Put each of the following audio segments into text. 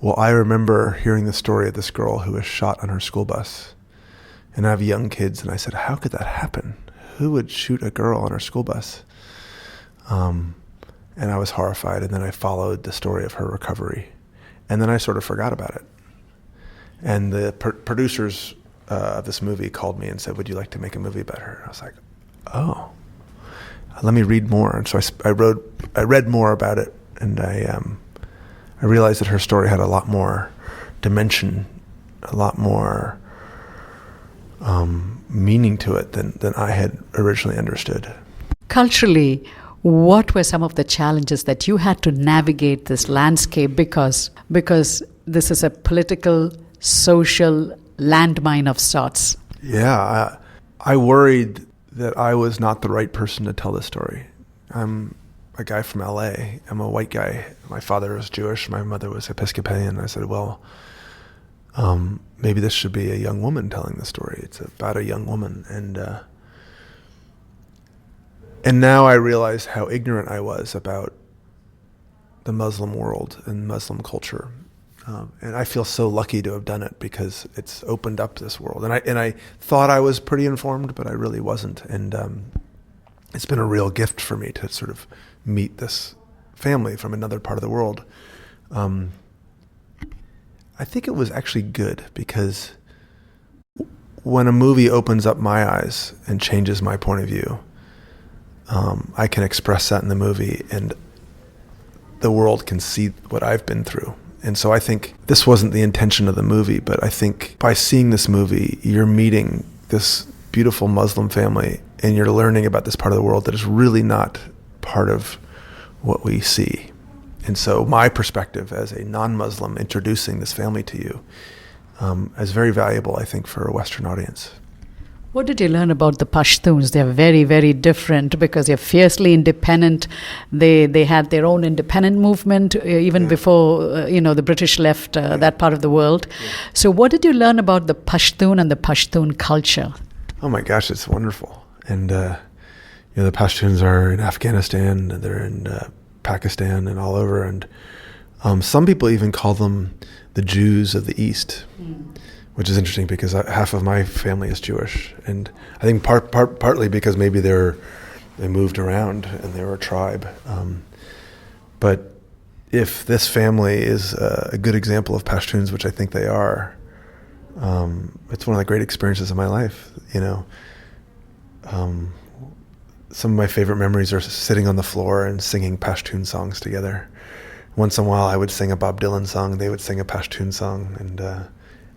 Well, I remember hearing the story of this girl who was shot on her school bus. And I have young kids, and I said, how could that happen? Who would shoot a girl on her school bus? And I was horrified, and then I followed the story of her recovery. And then I sort of forgot about it. And the producers of this movie called me and said, would you like to make a movie about her? And I was like, oh, let me read more. And so I read more about it, and I realized that her story had a lot more dimension, a lot more meaning to it than I had originally understood. Culturally, what were some of the challenges that you had to navigate this landscape because this is a political, social landmine of sorts? Yeah, I worried that I was not the right person to tell this story. I'm a guy from LA. I'm a white guy. My father was Jewish. My mother was Episcopalian. I said, well, maybe this should be a young woman telling the story. It's about a young woman. And now I realize how ignorant I was about the Muslim world and Muslim culture. And I feel so lucky to have done it because it's opened up this world. And I thought I was pretty informed, but I really wasn't. And it's been a real gift for me to sort of meet this family from another part of the world. I think it was actually good because when a movie opens up my eyes and changes my point of view, I can express that in the movie, and the world can see what I've been through. And so I think this wasn't the intention of the movie, but I think by seeing this movie, you're meeting this beautiful Muslim family, and you're learning about this part of the world that is really not part of what we see. And so my perspective as a non-Muslim introducing this family to you is very valuable, I think, for a Western audience. What did you learn about the Pashtuns? They're very, very different because they're fiercely independent. They had their own independent movement even before the British left that part of the world. Yeah. So what did you learn about the Pashtun and the Pashtun culture? Oh my gosh, it's wonderful. And the Pashtuns are in Afghanistan, and they're in Pakistan and all over. And some people even call them the Jews of the East. Which is interesting because half of my family is Jewish, and I think partly because maybe they moved around and they were a tribe. But if this family is a good example of Pashtuns, which I think they are, it's one of the great experiences of my life. Some of my favorite memories are sitting on the floor and singing Pashtun songs together. Once in a while, I would sing a Bob Dylan song; they would sing a Pashtun song,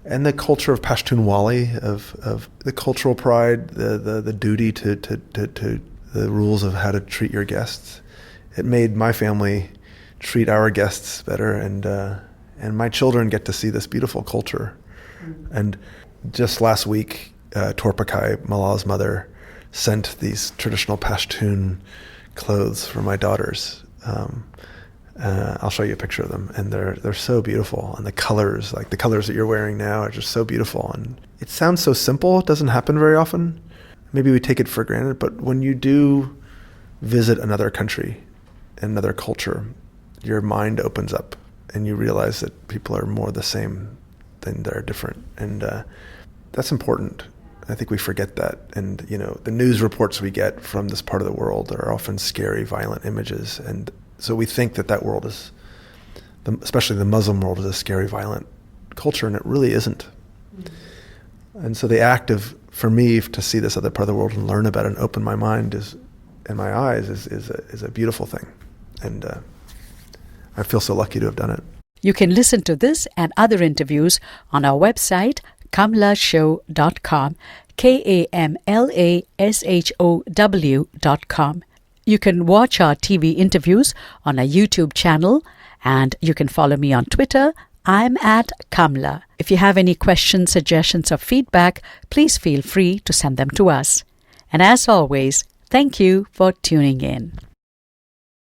and the culture of Pashtunwali, of the cultural pride, the duty to the rules of how to treat your guests. It made my family treat our guests better, and my children get to see this beautiful culture. And just last week, Torpakai, Malala's mother, sent these traditional Pashtun clothes for my daughters. I'll show you a picture of them, and they're so beautiful, and the colors, like the colors that you're wearing now, are just so beautiful. And it sounds so simple; it doesn't happen very often. Maybe we take it for granted, but when you do visit another country, another culture, your mind opens up, and you realize that people are more the same than they're different, and that's important. I think we forget that, and the news reports we get from this part of the world are often scary, violent images, and so we think that world is, especially the Muslim world, is a scary, violent culture, and it really isn't. And so the act of, for me, to see this other part of the world and learn about it and open my mind and my eyes is a beautiful thing. And I feel so lucky to have done it. You can listen to this and other interviews on our website, kamlashow.com, KAMLASHOW.com. You can watch our TV interviews on our YouTube channel, and you can follow me on Twitter. I'm at Kamla. If you have any questions, suggestions, or feedback, please feel free to send them to us. And as always, thank you for tuning in.